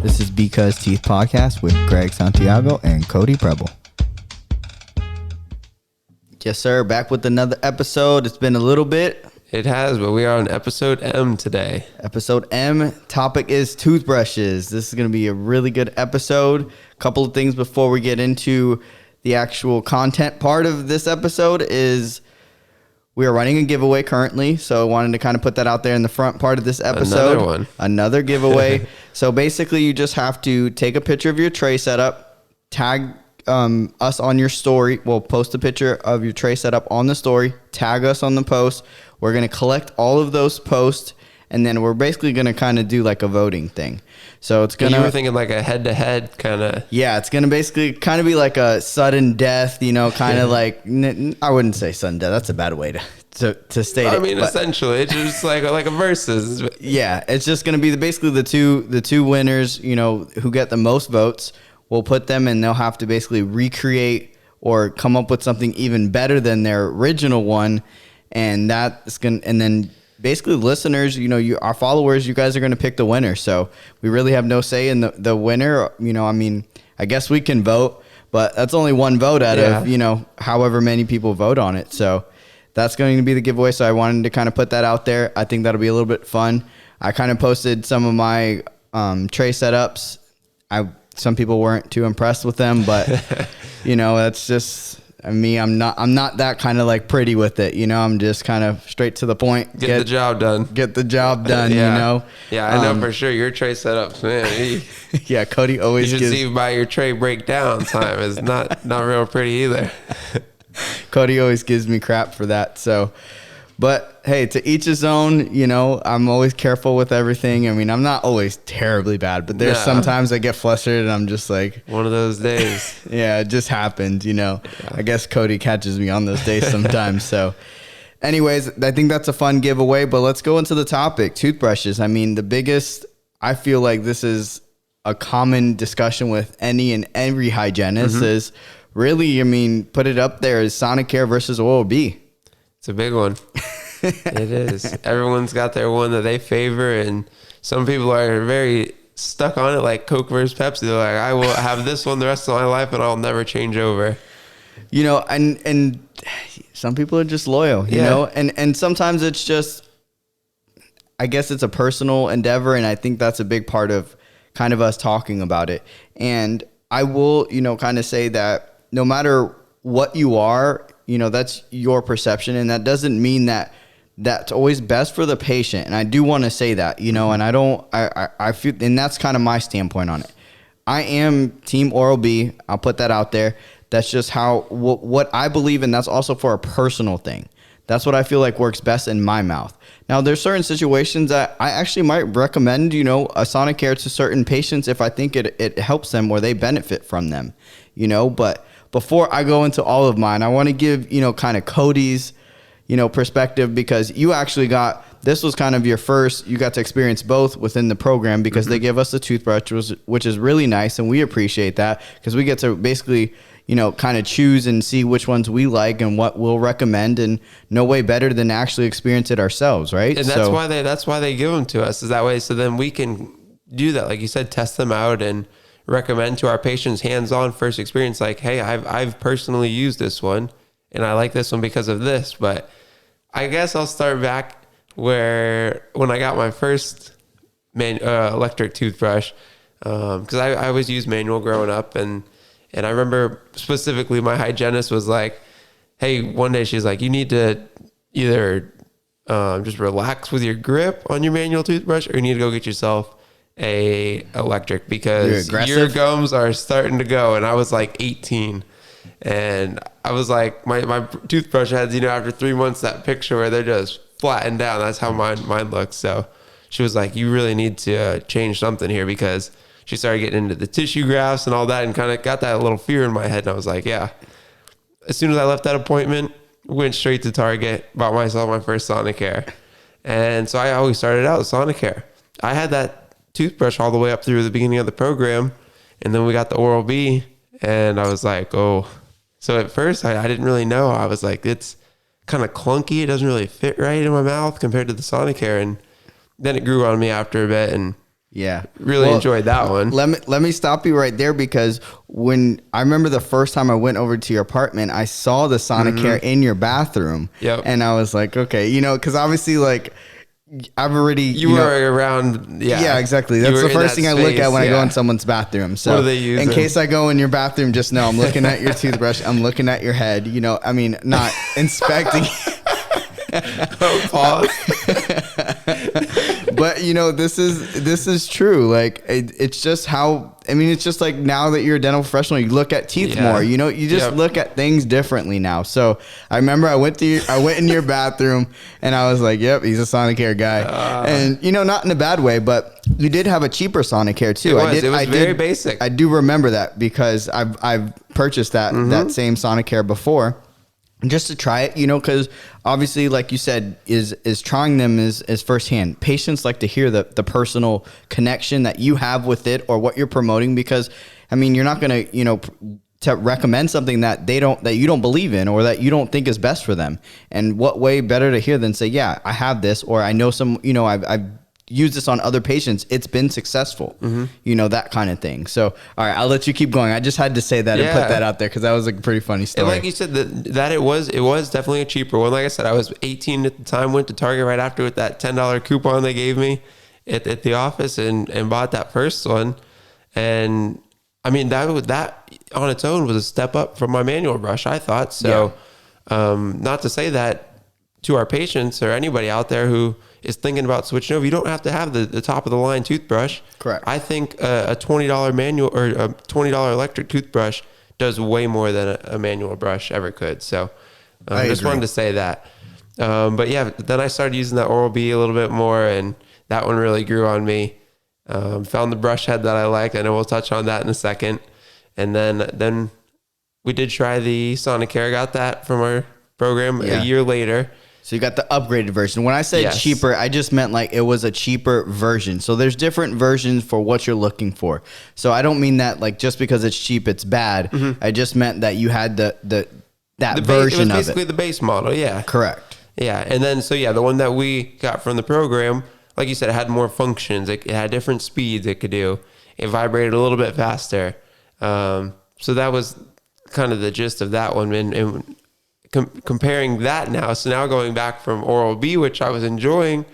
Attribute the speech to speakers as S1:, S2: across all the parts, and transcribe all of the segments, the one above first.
S1: This is Because Teeth Podcast with Greg Santiago and Cody Preble. Yes, sir. Back with another episode. It's been a little bit.
S2: It has, but we are on episode M today.
S1: Episode M. Topic is toothbrushes. This is going to be a really good episode. A couple of things before we get into the actual content part of this episode is we are running a giveaway currently. So I wanted to kind of put that out there in the front part of this episode. Another giveaway. So basically you just have to take a picture of your tray setup, tag us on your story. We'll post a picture of your tray setup on the story, tag us on the post. We're going to collect all of those posts, and then we're basically going to kind of do like a voting thing. So it's going to...
S2: You were thinking like a head-to-head kind of...
S1: Yeah, it's going to basically kind of be like a sudden death, you know, kind of like... I wouldn't say sudden death. That's a bad way to state it.
S2: I mean, essentially, it's just like a versus.
S1: Yeah, it's just going to be basically the two winners, you know, who get the most votes. We'll put them, and they'll have to basically recreate or come up with something even better than their original one. And that's going, and then basically listeners, you know, our followers, you guys are going to pick the winner. So we really have no say in the winner. You know, I mean, I guess we can vote, but that's only one vote out of, you know, however many people vote on it. So that's going to be the giveaway. So I wanted to kind of put that out there. I think that'll be a little bit fun. I kind of posted some of my tray setups. Some people weren't too impressed with them, but you know, that's just me. I'm not that kind of like pretty with it. You know, I'm just kind of straight to the point.
S2: Get the job done.
S1: Get the job done.
S2: Yeah.
S1: You know.
S2: Yeah, I know for sure your tray setups, man.
S1: Yeah, Cody always.
S2: You should see by your tray breakdown time is not real pretty either.
S1: Cody always gives me crap for that. So, but hey, to each his own. You know, I'm always careful with everything. I mean, I'm not always terribly bad, but there's sometimes I get flustered and I'm just like
S2: one of those days.
S1: Yeah, it just happened. You know, I guess Cody catches me on those days sometimes. So, anyways, I think that's a fun giveaway. But let's go into the topic: toothbrushes. I mean, the biggest. I feel like this is a common discussion with any and every hygienist. Is really, I mean, put it up there as Sonicare versus Oral-B.
S2: It's a big one. It is. Everyone's got their one that they favor, and some people are very stuck on it, like Coke versus Pepsi. They're like, I will have this one the rest of my life, and I'll never change over.
S1: You know, and some people are just loyal, you know, and sometimes it's just, I guess it's a personal endeavor, and I think that's a big part of kind of us talking about it. And I will, you know, kind of say that no matter what you are, you know, that's your perception, and that doesn't mean that that's always best for the patient. And I do want to say that, you know, and I feel, and that's kind of my standpoint on it. I am team Oral-B. I'll put that out there. That's just how, what I believe, and that's also for a personal thing. That's what I feel like works best in my mouth. Now, there's certain situations that I actually might recommend, you know, a Sonicare to certain patients if I think it helps them or they benefit from them, you know. But before I go into all of mine, I want to give, you know, kind of Cody's, you know, perspective, because you actually this was kind of your first, you got to experience both within the program, because they give us a toothbrush, which is really nice. And we appreciate that because we get to basically, you know, kind of choose and see which ones we like and what we'll recommend, and no way better than actually experience it ourselves. Right.
S2: And that's why they give them to us, is that way. So then we can do that. Like you said, test them out and recommend to our patients hands-on first experience. Like, hey, I've personally used this one and I like this one because of this. But I guess I'll start back when I got my first electric toothbrush, because I always used manual growing up, and I remember specifically my hygienist was like, hey, one day she's like, you need to either just relax with your grip on your manual toothbrush, or you need to go get yourself a electric, because your gums are starting to go. And I was like 18, and I was like, my toothbrush had, you know, after 3 months, that picture where they're just flattened down. That's how mine looks. So she was like, you really need to change something here, because she started getting into the tissue grafts and all that, and kind of got that little fear in my head. And I was like, yeah. As soon as I left that appointment, went straight to Target, bought myself my first Sonicare. And so I always started out with Sonicare. I had that toothbrush all the way up through the beginning of the program, and then we got the Oral-B, and I was like, oh. So at first I didn't really know. I was like, it's kind of clunky. It doesn't really fit right in my mouth compared to the Sonicare. And then it grew on me after a bit, and
S1: Yeah.
S2: Really enjoyed that one.
S1: Let me stop you right there, because when I remember the first time I went over to your apartment, I saw the Sonicare in your bathroom.
S2: Yep.
S1: And I was like, okay, you know, because obviously, like, I've already
S2: you were around. Yeah,
S1: exactly. That's the first thing I look at when I go in someone's bathroom. So
S2: what are they using?
S1: In case I go in your bathroom, just know I'm looking at your toothbrush. I'm looking at your head. You know, I mean, not inspecting.
S2: Pause.
S1: But you know, this is true. Like it's just how, I mean, it's just like now that you're a dental professional, you look at teeth more. You know, you just look at things differently now. So I remember I went in your bathroom and I was like, "Yep, he's a Sonicare guy." And you know, not in a bad way, but you did have a cheaper Sonicare too.
S2: It was very basic.
S1: I do remember that because I've purchased that same Sonicare before. Just to try it, you know, because obviously, like you said, is trying them is firsthand. Patients like to hear the personal connection that you have with it or what you're promoting, because, I mean, you're not going to, you know, to recommend something that you don't believe in or that you don't think is best for them. And what way better to hear than say, yeah, I have this, or I know some, you know, I've used this on other patients. It's been successful, you know, that kind of thing. So, all right, I'll let you keep going. I just had to say that and put that out there because that was a pretty funny story.
S2: And like you said, that it was definitely a cheaper one. Like I said, I was 18 at the time, went to Target right after with that $10 coupon they gave me at the office and bought that first one. And I mean, that on its own was a step up from my manual brush, I thought. So, not to say that to our patients or anybody out there who is thinking about switching over, you don't have to have the top of the line toothbrush.
S1: Correct.
S2: I think a $20 manual or a $20 electric toothbrush does way more than a manual brush ever could. So I just wanted to say that. But yeah, then I started using that Oral-B a little bit more, and that one really grew on me. Found the brush head that I liked. I know we'll touch on that in a second. And then we did try the Sonicare. Got that from our program a year later.
S1: So you got the upgraded version. When I said cheaper, I just meant like it was a cheaper version. So there's different versions for what you're looking for. So I don't mean that like just because it's cheap, it's bad. I just meant that you had that version of it.
S2: It was basically the base model, yeah.
S1: Correct.
S2: Yeah, and then so the one that we got from the program, like you said, it had more functions. It had different speeds it could do. It vibrated a little bit faster. So that was kind of the gist of that one. And comparing that now, so now going back from Oral-B, which I was enjoying,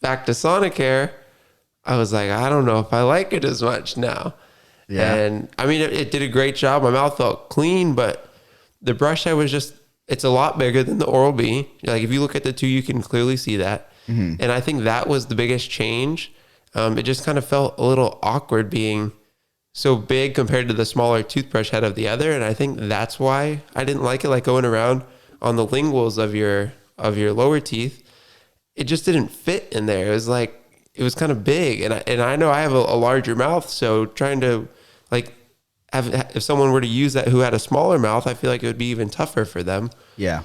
S2: back to Sonicare, I was like, I don't know if I like it as much now. Yeah. And I mean, it did a great job. My mouth felt clean, but the brush head was just, it's a lot bigger than the Oral-B. Like if you look at the two, you can clearly see that. And I think that was the biggest change. It just kind of felt a little awkward being so big compared to the smaller toothbrush head of the other. And I think that's why I didn't like it, like going around on the linguals of your lower teeth. It just didn't fit in there. It was like, it was kind of big. And I know I have a larger mouth, so trying to like if someone were to use that who had a smaller mouth, I feel like it would be even tougher for them. Yeah.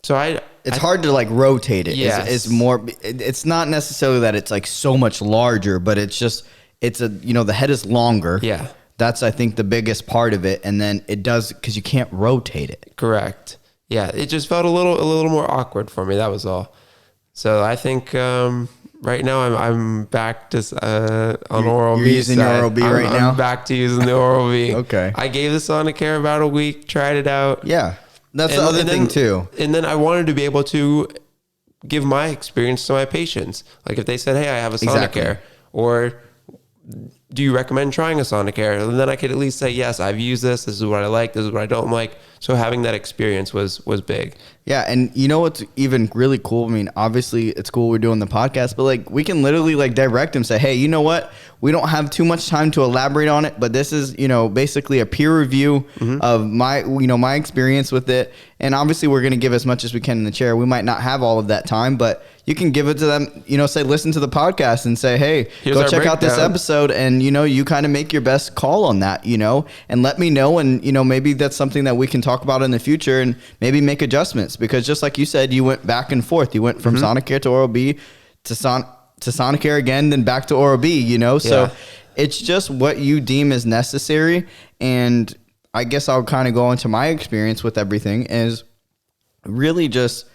S2: So
S1: it's hard to like rotate it.
S2: Yes.
S1: It's more, it's not necessarily that it's like so much larger, but it's just, it's a, you know, the head is longer.
S2: Yeah.
S1: That's, I think, the biggest part of it. And then it does, because you can't rotate it.
S2: Correct. Yeah. It just felt a little more awkward for me. That was all. So I think right now I'm back to on Oral-B.
S1: You're using your Oral-B right now?
S2: I'm back to using the Oral-B.
S1: Okay.
S2: I gave the Sonicare about a week, tried it out.
S1: Yeah. That's the other thing too.
S2: And then I wanted to be able to give my experience to my patients. Like if they said, hey, I have a Sonicare, or do you recommend trying a Sonicare? And then I could at least say, yes, I've used this. This is what I like. This is what I don't like. So having that experience was big.
S1: Yeah. And you know what's even really cool? I mean, obviously it's cool we're doing the podcast, but like we can literally like direct them, say, hey, you know what? We don't have too much time to elaborate on it, but this is, you know, basically a peer review of my experience with it. And obviously we're going to give as much as we can in the chair. We might not have all of that time, but you can give it to them, you know, say, listen to the podcast and say, hey, go check out this episode. And, you know, you kind of make your best call on that, you know, and let me know. And, you know, maybe that's something that we can talk about in the future and maybe make adjustments, because just like you said, you went back and forth. You went from Sonicare to Oral-B to Sonicare again, then back to Oral-B, you know? So it's just what you deem as necessary. And I guess I'll kind of go into my experience with everything is really just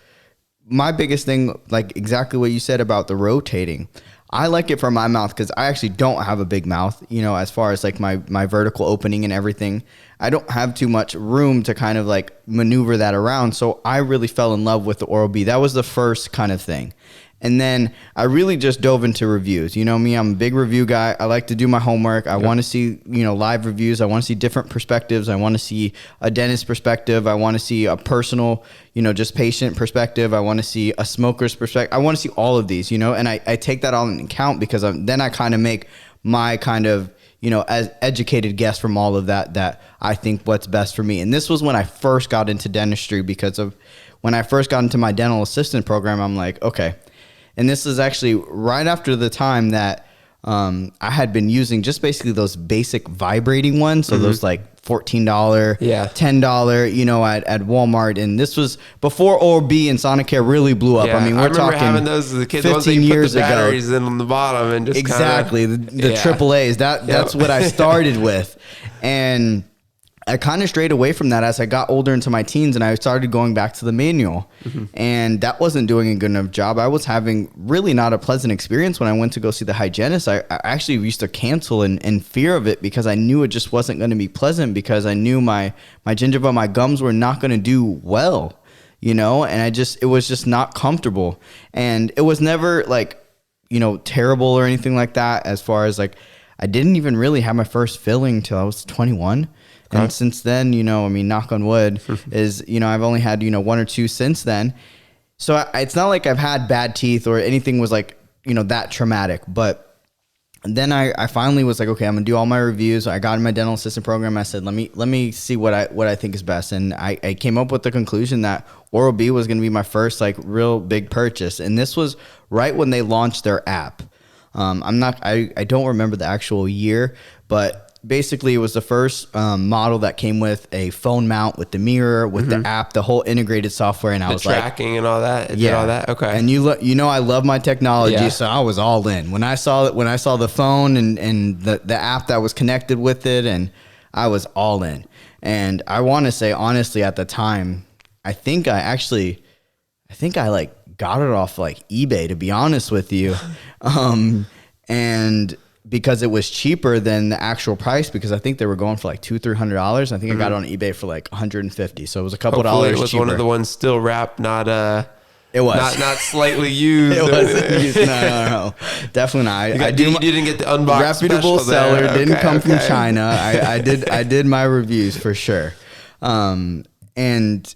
S1: my biggest thing, like exactly what you said about the rotating. I like it for my mouth because I actually don't have a big mouth, you know, as far as like my vertical opening and everything. I don't have too much room to kind of like maneuver that around. So I really fell in love with the Oral-B. That was the first kind of thing. And then I really just dove into reviews. You know me, I'm a big review guy. I like to do my homework. I want to see, you know, live reviews. I want to see different perspectives. I want to see a dentist perspective. I want to see a personal, you know, just patient perspective. I want to see a smoker's perspective. I want to see all of these, you know, and I take that all into account because then I kind of make my kind of, you know, as educated guess from all of that I think what's best for me. And this was when I first got into dentistry, because of when I first got into my dental assistant program, I'm like, okay. And this is actually right after the time that I had been using just basically those basic vibrating ones. So those like $14, $10, you know, at Walmart. And this was before Oral-B and Sonicare really blew up.
S2: Yeah,
S1: I mean,
S2: we're
S1: talking
S2: having those as a kid.
S1: 15 years ago.
S2: Batteries in on the bottom and just
S1: exactly the AAAs. That's what I started with. And I kind of strayed away from that as I got older into my teens, and I started going back to the manual. And that wasn't doing a good enough job. I was having really not a pleasant experience when I went to go see the hygienist. I actually used to cancel in fear of it because I knew it just wasn't going to be pleasant, because I knew my gingiva, my gums were not going to do well, you know, and it was just not comfortable. And it was never like, you know, terrible or anything like that. As far as like, I didn't even really have my first filling till I was 21. And since then, you know, I mean, knock on wood, is, you know, I've only had, you know, 1 or 2 since then. So it's not like I've had bad teeth or anything was like, you know, that traumatic. But then I finally was like, okay, I'm gonna do all my reviews. I got in my dental assistant program. I said, let me see what I think is best. And I came up with the conclusion that Oral-B was gonna be my first like real big purchase. And this was right when they launched their app. I don't remember the actual year, but basically it was the first model that came with a phone mount, with the mirror, with the app, the whole integrated software. And I was like,
S2: tracking and all that. It did all that. Okay.
S1: And you know, I love my technology. So I was all in when I saw the phone and the app that was connected with it, and I was all in. And I want to say, honestly, at the time, I think I like got it off like eBay, to be honest with you. And because it was cheaper than the actual price, because I think they were going for like $200-$300. I think I got it on eBay for like $150. So it was a couple dollars cheaper. It was
S2: one of the ones still wrapped, not
S1: it was
S2: not slightly used.
S1: It wasn't used. No. Definitely not.
S2: You didn't get the unboxed
S1: reputable seller.
S2: There.
S1: Didn't come from China. I did my reviews for sure. And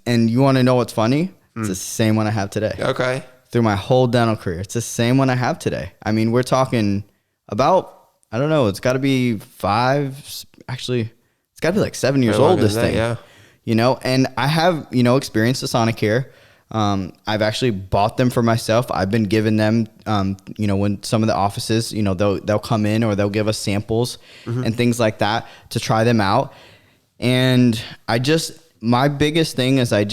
S1: you want to know what's funny? It's the same one I have today.
S2: Okay.
S1: Through my whole dental career, it's the same one I have today. I mean, we're talking about, I don't know, it's got to be 5. Actually, it's got to be like 7 years old. This thing, you know. And I have, you know, experienced the Sonicare. I've actually bought them for myself. I've been giving them, you know, when some of the offices, you know, they'll come in or they'll give us samples and things like that to try them out. And my biggest thing is I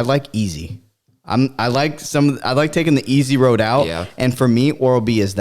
S1: like easy. I like taking the easy road out. Yeah. And for me, Oral-B is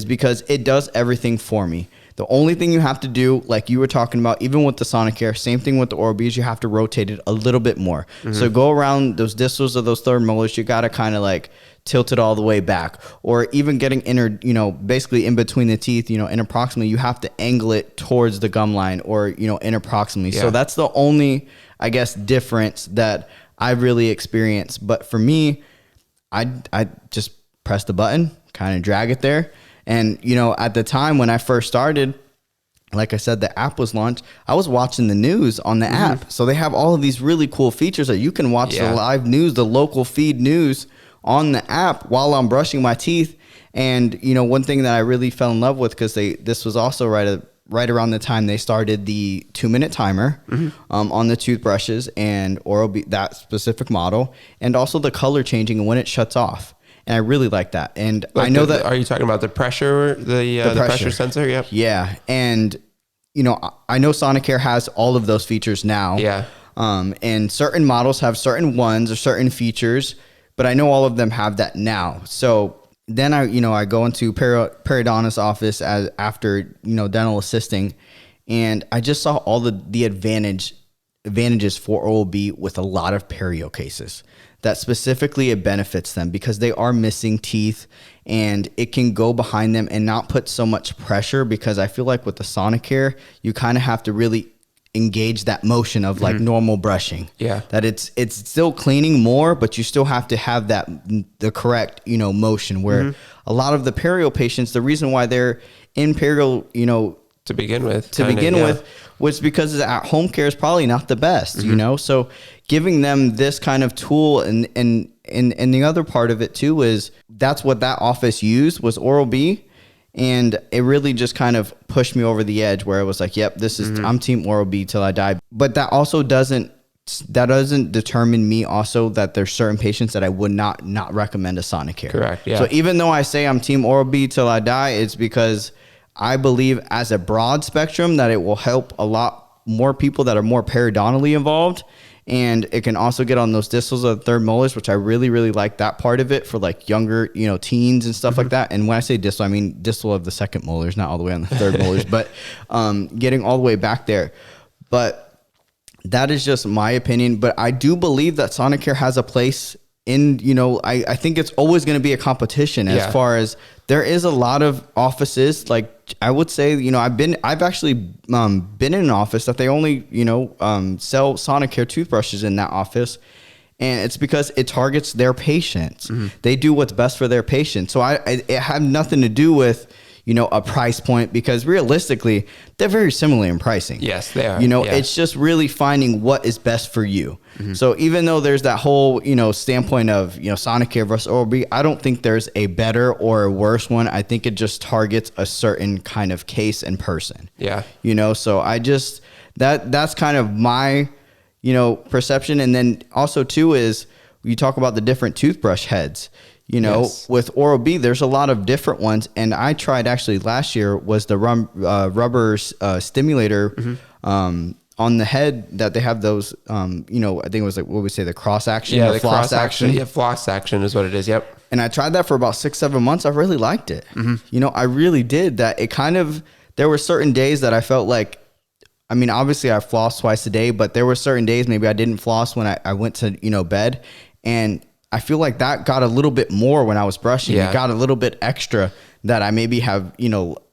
S1: because it does everything for me. The only thing you have to do, like you were talking about, even with the Sonicare, same thing with the Oral-B, is you have to rotate it a little bit more. So go around those distals of those third molars, you got to kind of like tilt it all the way back, or even getting you know, basically in between the teeth, you know, interproximally, you have to angle it towards the gum line, or, you know, interproximally. Yeah. So that's the only, I guess, difference that I really experienced. But for me, I just press the button, kind of drag it there. And, you know, at the time when I first started, like I said, the app was launched. I was watching the news on the app. So they have all of these really cool features that you can watch the live news, the local feed news on the app while I'm brushing my teeth. And, you know, one thing that I really fell in love with, because this was also right around the time they started the 2-minute timer on the toothbrushes and Oral-B, that specific model, and also the color changing and when it shuts off. And I really like that. And like I know that.
S2: Are you talking about the pressure, the pressure sensor? Yep.
S1: Yeah. And, you know, I know Sonicare has all of those features now. Yeah. And certain models have certain ones or certain features, but I know all of them have that now. So then I go into periodontist office after, you know, dental assisting, and I just saw all the advantage advantages for Oral-B with a lot of perio cases. That specifically it benefits them because they are missing teeth, and it can go behind them and not put so much pressure, because I feel like with the Sonicare, you kind of have to really engage that motion of like normal brushing.
S2: Yeah.
S1: That it's still cleaning more, but you still have to have the correct, motion, where a lot of the perio patients, the reason why they're in perio,
S2: to begin with,
S1: was because at home care is probably not the best, so giving them this kind of tool, and the other part of it too is that's what that office used was Oral-B. And it really just kind of pushed me over the edge where it was like, yep, this is, I'm team Oral-B till I die. But that also doesn't determine me also that there's certain patients that I would not recommend a Sonicare.
S2: Correct. Yeah.
S1: So even though I say I'm team Oral-B till I die, it's because I believe as a broad spectrum that it will help a lot more people that are more periodontally involved. And it can also get on those distals of the third molars, which I really, really like that part of it for like younger, teens and stuff like that. And when I say distal, I mean distal of the second molars, not all the way on the third molars, but getting all the way back there. But that is just my opinion. But I do believe that Sonicare has a place in, I think it's always going to be a competition as far as there is a lot of offices. Like I would say, I've actually been in an office that they only, sell Sonicare toothbrushes in that office. And it's because it targets their patients. They do what's best for their patients. So it had nothing to do with, a price point, because realistically, they're very similar in pricing.
S2: Yes, they are.
S1: It's just really finding what is best for you. So even though there's that whole, standpoint of, Sonicare versus Oral-B, I don't think there's a better or a worse one. I think it just targets a certain kind of case and person.
S2: Yeah.
S1: So I just, that's kind of my, perception. And then also too is you talk about the different toothbrush heads. With Oral-B, there's a lot of different ones. And I tried actually last year was the rubber stimulator on the head that they have those, I think it was like, what we say, the cross action,
S2: the floss action. Yeah, floss action is what it is. Yep.
S1: And I tried that for about 6-7 months. I really liked it. I really did that. It kind of, there were certain days that I felt like, I mean, obviously I floss twice a day, but there were certain days maybe I didn't floss when I went to, bed. And I feel like that got a little bit more when I was brushing. It got a little bit extra that I maybe have,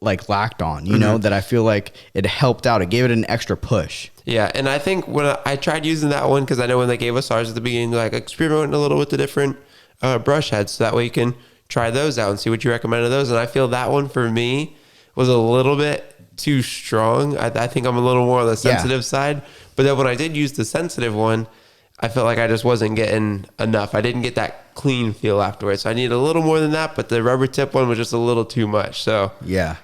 S1: like lacked on, that I feel like it helped out. It gave it an extra push.
S2: Yeah. And I think when I tried using that one, because I know when they gave us ours at the beginning, like experimenting a little with the different brush heads, so that way you can try those out and see what you recommend of those. And I feel that one for me was a little bit too strong. I think I'm a little more on the sensitive side. But then when I did use the sensitive one, I felt like I just wasn't getting enough. I didn't get that clean feel afterwards. So I needed a little more than that, but the rubber tip one was just a little too much. So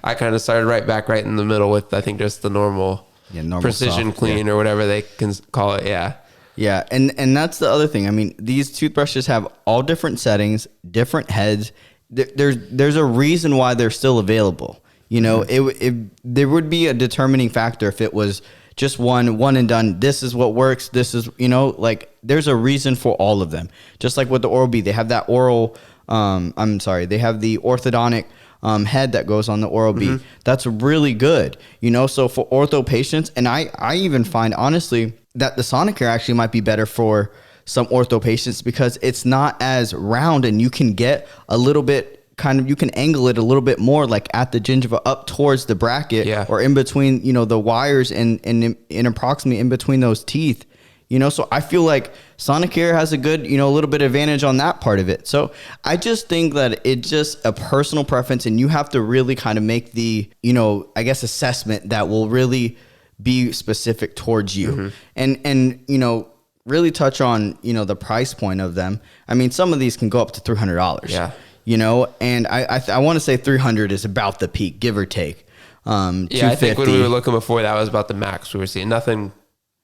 S2: I kind of started right in the middle with, I think, just the normal precision soft, clean or whatever they can call it. Yeah.
S1: Yeah. And that's the other thing. I mean, these toothbrushes have all different settings, different heads. There's a reason why they're still available. There would be a determining factor if it was just one and done. This is what works. This is, like there's a reason for all of them. Just like with the Oral-B, they have that they have the orthodontic head that goes on the Oral-B. That's really good, so for ortho patients. And I even find honestly that the Sonicare actually might be better for some ortho patients because it's not as round and you can get a little bit you can angle it a little bit more, like at the gingiva up towards the bracket or in between, the wires and in approximately in between those teeth, so I feel like Sonicare has a good, a little bit of advantage on that part of it. So I just think that it's just a personal preference and you have to really kind of make the, I guess, assessment that will really be specific towards you and, really touch on, the price point of them. I mean, some of these can go up to $300. Yeah. And I want to say 300 is about the peak, give or take.
S2: I think when we were looking before, that was about the max we were seeing. Nothing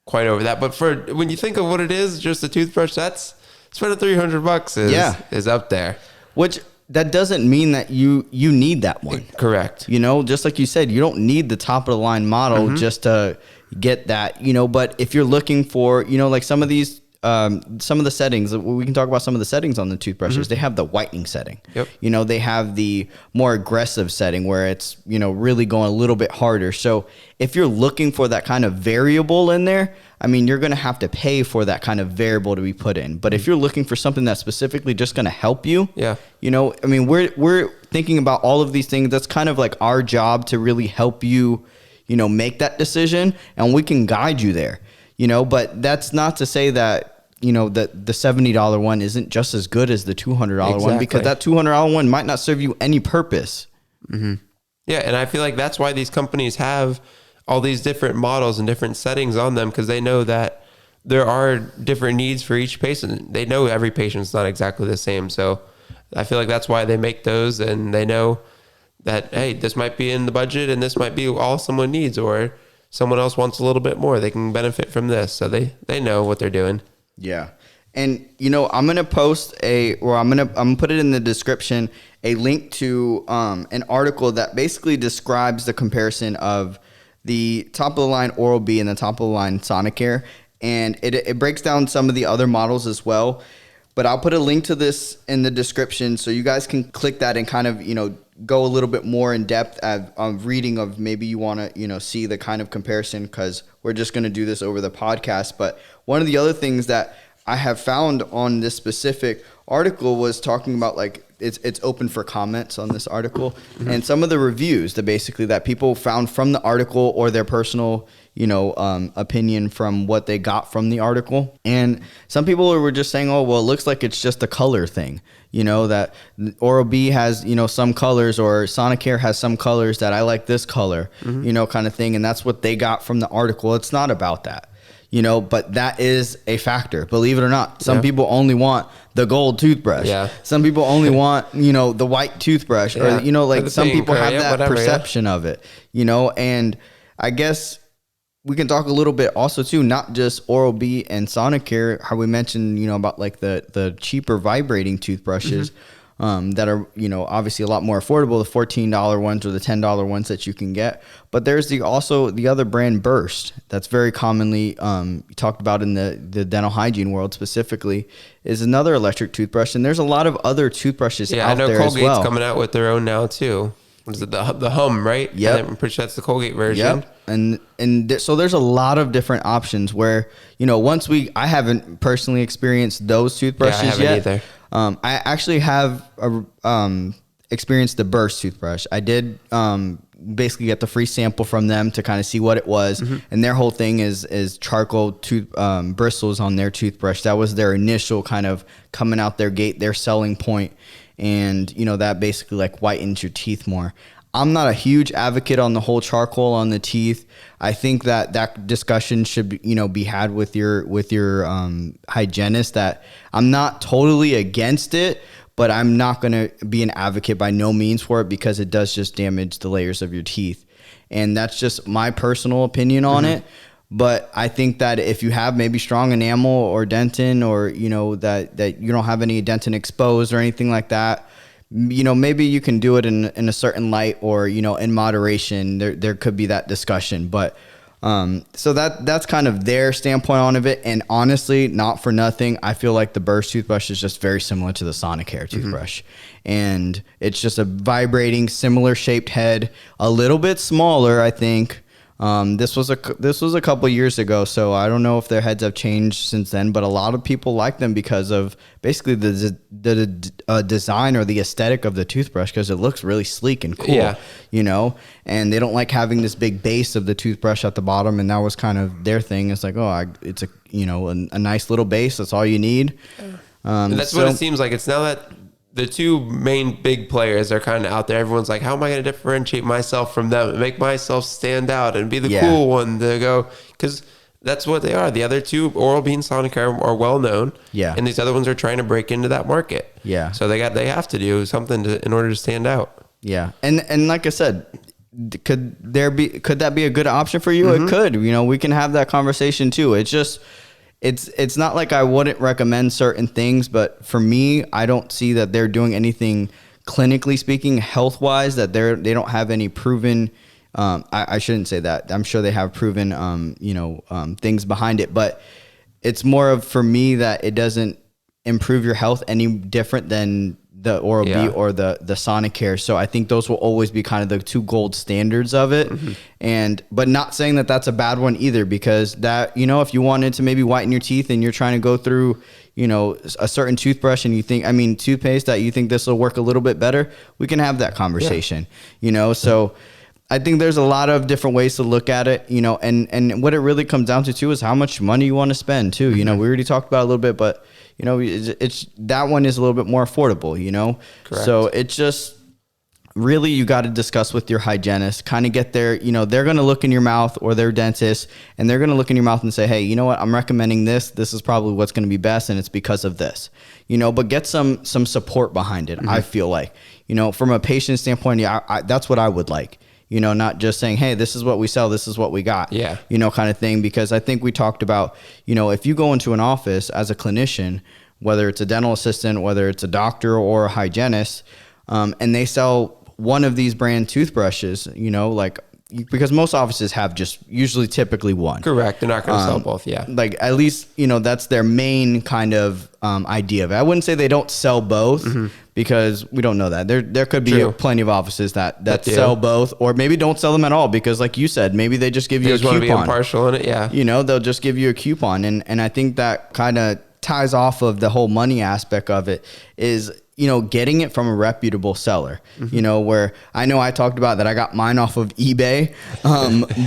S2: quite over that. But for when you think of what it is, just a toothbrush, that's spending $300 is up there.
S1: Which that doesn't mean that you need that one.
S2: Correct.
S1: Just like you said, you don't need the top of the line model just to get that. But if you're looking for, like some of these some of the settings. We can talk about some of the settings on the toothbrushes. They have the whitening setting.
S2: Yep.
S1: They have the more aggressive setting where it's, really going a little bit harder. So if you're looking for that kind of variable in there, I mean, you're going to have to pay for that kind of variable to be put in. But if you're looking for something that's specifically just going to help you, I mean, we're thinking about all of these things. That's kind of like our job to really help you, make that decision, and we can guide you there. But that's not to say that, that the $70 one isn't just as good as the $200 one, because that $200 one might not serve you any purpose.
S2: Mm-hmm. Yeah. And I feel like that's why these companies have all these different models and different settings on them, because they know that there are different needs for each patient. They know every patient's not exactly the same. So I feel like that's why they make those, and they know that, hey, this might be in the budget and this might be all someone needs, or someone else wants a little bit more. They can benefit from this. So they know what they're doing.
S1: Yeah. And, I'm going to post I'm going to put it in the description, a link to an article that basically describes the comparison of the top of the line Oral-B and the top of the line Sonicare. And it breaks down some of the other models as well. But I'll put a link to this in the description so you guys can click that and kind of, go a little bit more in depth of reading of maybe you want to, see the kind of comparison, because we're just going to do this over the podcast. But one of the other things that I have found on this specific article was talking about, like, it's open for comments on this article, and some of the reviews that people found from the article, or their personal, opinion from what they got from the article. And some people were just saying, oh, well, it looks like it's just a color thing, that Oral-B has, some colors, or Sonicare has some colors that I like this color, kind of thing. And that's what they got from the article. It's not about that. But that is a factor, believe it or not. Some people only want the gold toothbrush. Yeah. Some people only want, the white toothbrush, or, like some people have that perception of it, and I guess we can talk a little bit also too, not just Oral-B and Sonicare, how we mentioned, about like the cheaper vibrating toothbrushes. That are, obviously a lot more affordable, the $14 ones or the $10 ones that you can get. But there's also the other brand, Burst, that's very commonly talked about in the dental hygiene world specifically, is another electric toothbrush. And there's a lot of other toothbrushes out there as well.
S2: I know Colgate's coming out with their own now too. What is it, the Hum, right?
S1: Yeah,
S2: I'm pretty sure that's the Colgate version.
S1: Yep. And so there's a lot of different options where, I haven't personally experienced those toothbrushes
S2: I haven't
S1: yet.
S2: Either.
S1: I actually have experienced the Burst toothbrush. I did basically get the free sample from them to kind of see what it was. And their whole thing is charcoal bristles on their toothbrush. That was their initial kind of coming out their gate, their selling point. And, that basically like whitens your teeth more. I'm not a huge advocate on the whole charcoal on the teeth. I think that discussion should be had with your hygienist. That I'm not totally against it, but I'm not going to be an advocate by no means for it, because it does just damage the layers of your teeth. And that's just my personal opinion on it. But I think that if you have maybe strong enamel or dentin, or, that you don't have any dentin exposed or anything like that, maybe you can do it in a certain light, or, in moderation. There could be that discussion. But so that's kind of their standpoint on it. And honestly, not for nothing, I feel like the Burst toothbrush is just very similar to the Sonicare toothbrush. And it's just a vibrating, similar shaped head, a little bit smaller, I think. This was a couple years ago, so I don't know if their heads have changed since then, but a lot of people like them because of basically the design or the aesthetic of the toothbrush, because it looks really sleek and cool, and they don't like having this big base of the toothbrush at the bottom. And that was kind of their thing. It's like, it's a nice little base. That's all you need.
S2: That's what it seems like. It's now that the two main big players are kind of out there. Everyone's like, how am I going to differentiate myself from them and make myself stand out and be the cool one to go? Because that's what they are. The other two, Oral-B and Sonicare, are well known. Yeah. And these other ones are trying to break into that market. Yeah. So they have to do something in order to stand out. Yeah. And like I said, could that be a good option for you? It could. We can have that conversation too. It's just, it's not like I wouldn't recommend certain things, but for me, I don't see that they're doing anything clinically speaking, health-wise, that they don't have any proven. I shouldn't say that. I'm sure they have proven, things behind it, but
S1: it's more of, for me, that it doesn't improve your health any different than the Oral-B or the Sonicare. So I think those will always be kind of the two gold standards of it. But not saying that that's a bad one either, because that, if you wanted to maybe whiten your teeth and you're trying to go through, a certain toothbrush and you think, toothpaste, that you think this will work a little bit better, we can have that conversation, so I think there's a lot of different ways to look at it, and what it really comes down to too is how much money you want to spend too. We already talked about it a little bit, but it's that one is a little bit more affordable,
S2: Correct.
S1: So it's just really, you got to discuss with your hygienist, kind of get their, they're going to look in your mouth, or their dentist, and they're going to look in your mouth and say, hey, you know what, I'm recommending this. This is probably what's going to be best, and it's because of this, but get some support behind it. I feel like, from a patient standpoint, that's what I would like. Not just saying, hey, this is what we sell, this is what we got, kind of thing. Because I think we talked about, if you go into an office as a clinician, whether it's a dental assistant, whether it's a doctor or a hygienist, and they sell one of these brand toothbrushes, because most offices have just usually typically one.
S2: Correct. They're not going to sell both. Yeah.
S1: Like, at least, that's their main kind of idea of it. I wouldn't say they don't sell both, because we don't know that. There could be plenty of offices that sell both, or maybe don't sell them at all, because like you said, maybe they just give you a coupon.
S2: They just want to be impartial in it. Yeah.
S1: They'll just give you a coupon. And I think that kind of ties off of the whole money aspect of it is, getting it from a reputable seller, where I know I talked about that I got mine off of eBay.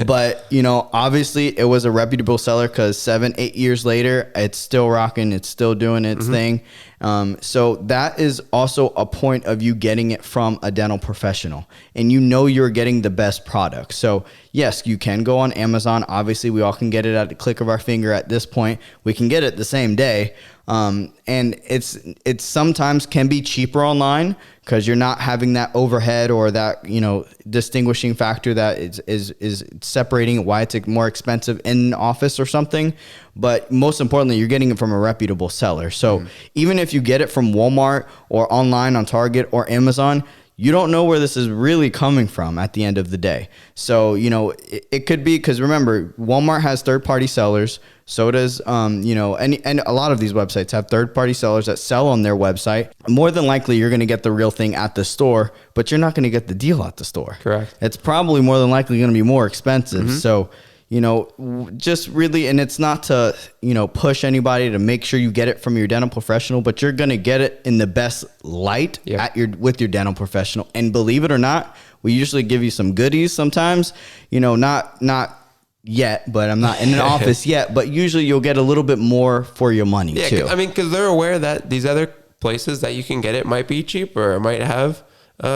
S1: But, obviously it was a reputable seller, because 7-8 years later, it's still rocking. It's still doing its thing. So that is also a point of you getting it from a dental professional, and you're getting the best product. So yes, you can go on Amazon. Obviously we all can get it at the click of our finger at this point. We can get it the same day. And it's sometimes can be cheaper online, because you're not having that overhead or that, distinguishing factor that is separating why it's more expensive in office or something. But most importantly, you're getting it from a reputable seller. So even if you get it from Walmart or online on Target or Amazon, you don't know where this is really coming from at the end of the day. So, it could be, because remember, Walmart has third-party sellers. So does, and a lot of these websites have third-party sellers that sell on their website. More than likely, you're going to get the real thing at the store, but you're not going to get the deal at the store.
S2: Correct.
S1: It's probably more than likely going to be more expensive. So, just really, and it's not to, push anybody to make sure you get it from your dental professional, but you're going to get it in the best light with your dental professional. And believe it or not, we usually give you some goodies sometimes, not yet, but I'm not in an office yet, but usually you'll get a little bit more for your money too.
S2: I mean, because they're aware that these other places that you can get it might be cheaper, or might have, I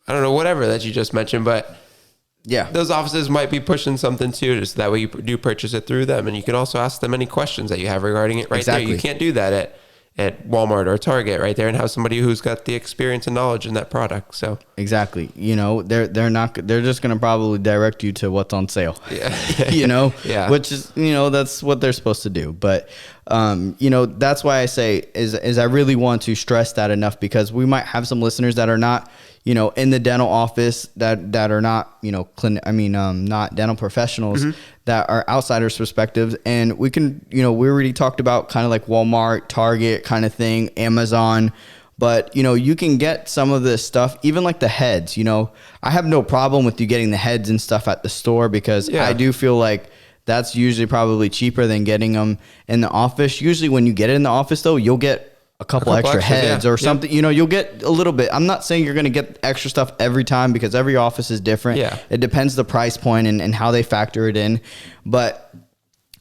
S2: don't know, whatever that you just mentioned, but yeah, those offices might be pushing something too, just that way you do purchase it through them. And you can also ask them any questions that you have regarding it there. You can't do that at Walmart or Target right there, and have somebody who's got the experience and knowledge in that product. So exactly,
S1: they're just going to probably direct you to what's on sale, which is, that's what they're supposed to do. But, that's why I say is I really want to stress that enough, because we might have some listeners that are not, in the dental office, that are not, not dental professionals, that are outsiders' perspectives. And we can, we already talked about kind of like Walmart, Target kind of thing, Amazon. But, you can get some of this stuff, even like the heads, I have no problem with you getting the heads and stuff at the store, because I do feel like that's usually probably cheaper than getting them in the office. Usually when you get it in the office, though, you'll get a couple extra heads or something, you'll get a little bit. I'm not saying you're going to get extra stuff every time, because every office is different. It depends the price point and how they factor it in. But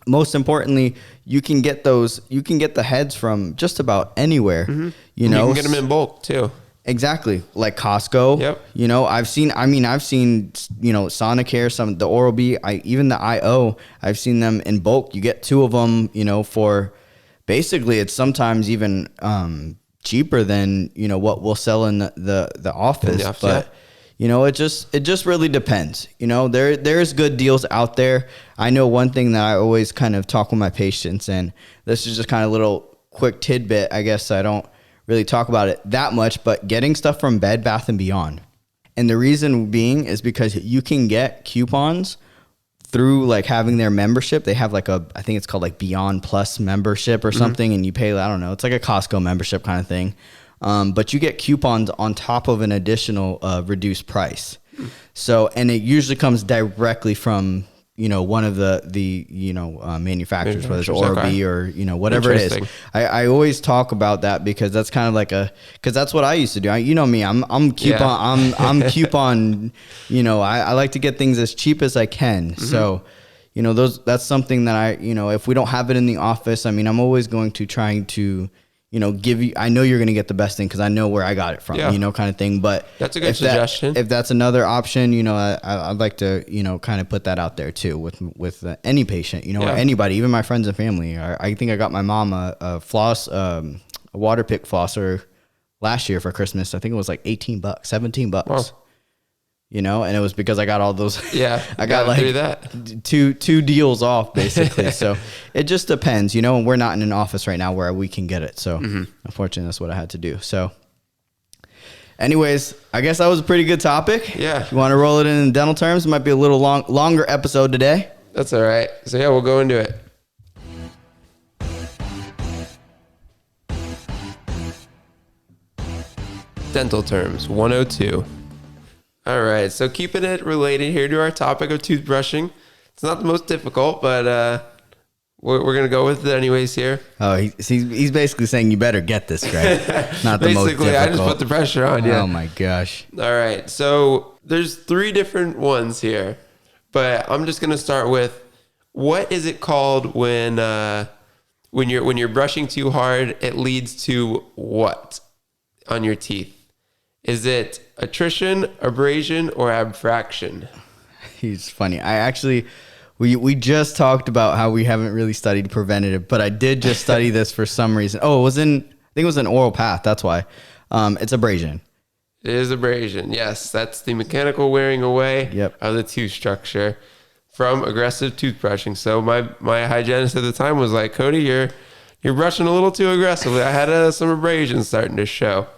S1: most importantly, you can get the heads from just about anywhere, you can
S2: get them in bulk too.
S1: Exactly. Like Costco. I've seen Sonicare, the Oral-B, even the IO, I've seen them in bulk. You get 2 of them, for basically, it's sometimes even cheaper than what we'll sell in the office. But it just really depends. There's good deals out there. I know one thing that I always kind of talk with my patients, and this is just kind of a little quick tidbit. I guess I don't really talk about it that much, but getting stuff from Bed Bath & Beyond, and the reason being is because you can get coupons through like having their membership, they have like I think it's called like Beyond Plus membership or something, and you pay, I don't know, it's like a Costco membership kind of thing. But you get coupons on top of an additional reduced price. So, and it usually comes directly from, one of the manufacturers, whether it's Orbi or, whatever it is. I always talk about that because that's kind of like because that's what I used to do. You know me, I'm coupon, I'm coupon, I like to get things as cheap as I can. So, that's something that if we don't have it in the office, I mean, I'm always going to try to, give you, I know you're going to get the best thing because I know where I got it from, kind of thing. But
S2: that's a good suggestion. If
S1: that's another option, I'd like to, kind of put that out there too with any patient, or anybody, even my friends and family. I think I got my mom a floss, a water pick flosser last year for Christmas. I think it was like $18, $17. Wow. And it was because I got all those. Yeah, I got like that. two deals off basically. So it just depends, and we're not in an office right now where we can get it. So unfortunately, that's what I had to do. So anyways, I guess that was a pretty good topic. Yeah. If you want to roll it in dental terms, it might be a little longer episode today.
S2: That's all right. So yeah, we'll go into it. Dental terms 102. All right, so keeping it related here to our topic of toothbrushing. It's not the most difficult, but we're going to go with it anyways here.
S1: Oh, he's basically saying you better get this, Greg. Not the most difficult.
S2: Basically, I just put the pressure on you.
S1: Oh, my gosh.
S2: All right, so there's 3 different ones here, but I'm just going to start with, what is it called when you're brushing too hard, it leads to what on your teeth? Is it attrition, abrasion, or abfraction?
S1: He's funny. We just talked about how we haven't really studied preventative, but I did just study this for some reason. Oh, I think it was an oral path. That's why. It's abrasion.
S2: It is abrasion. Yes, that's the mechanical wearing away of the tooth structure from aggressive toothbrushing. So my hygienist at the time was like, Cody, you're brushing a little too aggressively. I had some abrasion starting to show.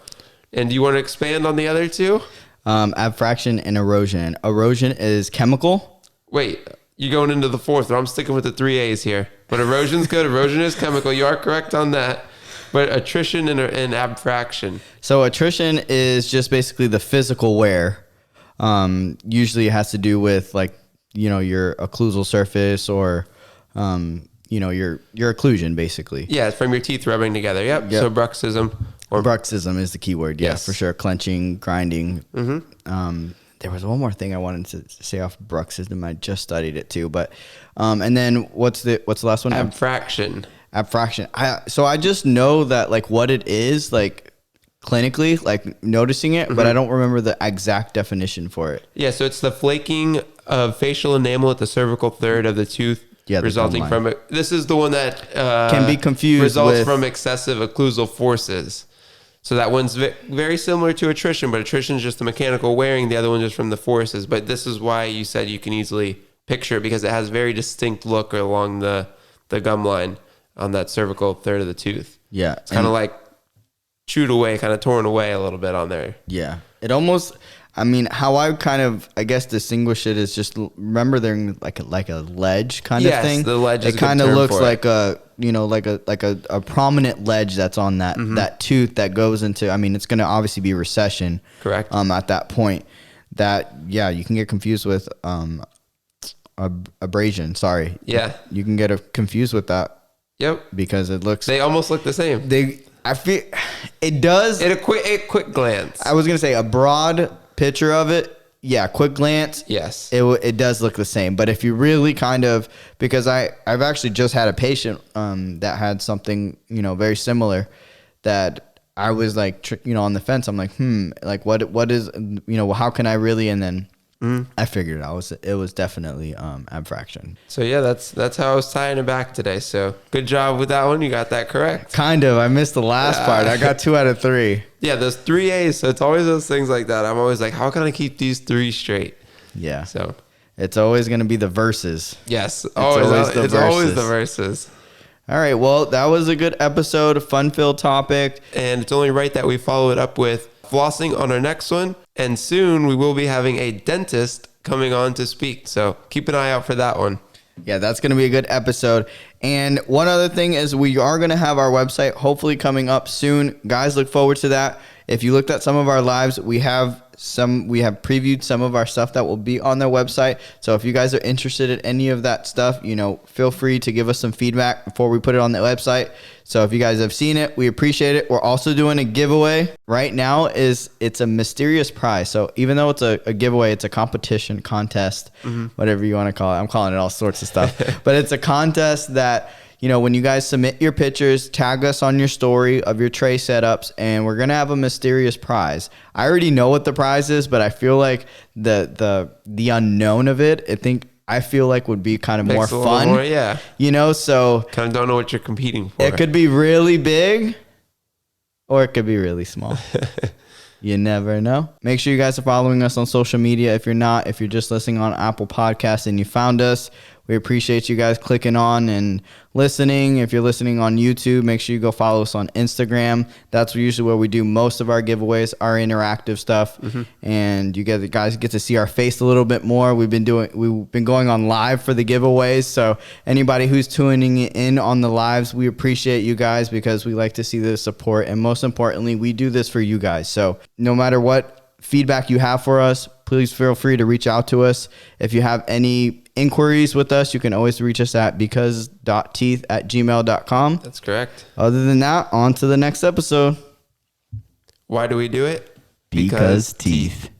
S2: And do you want to expand on the other 2?
S1: Abfraction and erosion. Erosion is chemical.
S2: Wait, you're going into the 4th, or I'm sticking with the 3 A's here. But erosion's good. Erosion is chemical. You are correct on that. But attrition and abfraction.
S1: So attrition is just basically the physical wear. Usually it has to do with your occlusal surface or your occlusion basically.
S2: Yeah, it's from your teeth rubbing together. Yep. So bruxism.
S1: Or bruxism is the key word. Yeah, yes. For sure. Clenching, grinding. There was one more thing I wanted to say off bruxism. I just studied it too. But and then what's the last one?
S2: Abfraction.
S1: So I just know that what it is clinically, noticing it, but I don't remember the exact definition for it.
S2: Yeah, so it's the flaking of facial enamel at the cervical third of the tooth. Yeah, resulting from it. This is the one that
S1: can be confused
S2: results from excessive occlusal forces. So that one's very similar to attrition, but attrition is just the mechanical wearing. The other one just from the forces. But this is why you said you can easily picture it, because it has very distinct look along the gum line on that cervical third of the tooth. Yeah. It's kind of like chewed away, kind of torn away a little bit on there.
S1: Yeah. It almost, how I kind of, distinguish it is just remember they're like a ledge kind of thing.
S2: Yes, the ledge is
S1: it kind of looks like a prominent ledge that's on that tooth that goes into, it's going to obviously be recession.
S2: Correct.
S1: At that point that, you can get confused with abrasion. Sorry.
S2: Yeah.
S1: You can get confused with that.
S2: Yep.
S1: Because
S2: they almost look the same.
S1: I feel it does.
S2: At a quick glance.
S1: I was going to say a broad picture of it. Yeah, quick glance.
S2: Yes.
S1: It does look the same. But if you really because I've actually just had a patient that had something, very similar that I was on the fence. I'm what is, how can I really, and then I figured it out. It was definitely abfraction.
S2: So yeah, that's how I was tying it back today. So good job with that one. You got that correct.
S1: Kind of. I missed the last part. I got 2 out of 3.
S2: Yeah, those 3 A's. So it's always those things like that. I'm always like, how can I keep these 3 straight?
S1: Yeah. So it's always going to be the verses.
S2: Yes. It's always the verses.
S1: All right. Well, that was a good episode, a fun-filled topic.
S2: And it's only right that we follow it up with flossing on our next one. And soon we will be having a dentist coming on to speak. So keep an eye out for that one.
S1: Yeah, that's going to be a good episode. And one other thing is we are going to have our website hopefully coming up soon. Guys, look forward to that. If you looked at some of our lives, we have previewed some of our stuff that will be on their website. So if you guys are interested in any of that stuff, feel free to give us some feedback before we put it on the website. So if you guys have seen it, we appreciate it. We're also doing a giveaway right now. It's a mysterious prize. So even though it's a giveaway, it's a competition, contest, whatever you want to call it. I'm calling it all sorts of stuff, but it's a contest that, when you guys submit your pictures, tag us on your story of your tray setups, and we're going to have a mysterious prize. I already know what the prize is, but I feel like the unknown of it, I feel like would be kind of more fun.
S2: More, yeah.
S1: So
S2: kind of don't know what you're competing for.
S1: It could be really big or it could be really small. You never know. Make sure you guys are following us on social media. If you're just listening on Apple Podcasts and you found us, we appreciate you guys clicking on and listening. If you're listening on YouTube, make sure you go follow us on Instagram. That's usually where we do most of our giveaways, our interactive stuff. And you guys get to see our face a little bit more. We've been going on live for the giveaways. So anybody who's tuning in on the lives, we appreciate you guys because we like to see the support. And most importantly, we do this for you guys. So no matter what feedback you have for us, please feel free to reach out to us. If you have any inquiries with us, you can always reach us at because.teeth@gmail.com.
S2: That's correct.
S1: Other than that, on to the next episode.
S2: Why do we do it?
S1: Because teeth.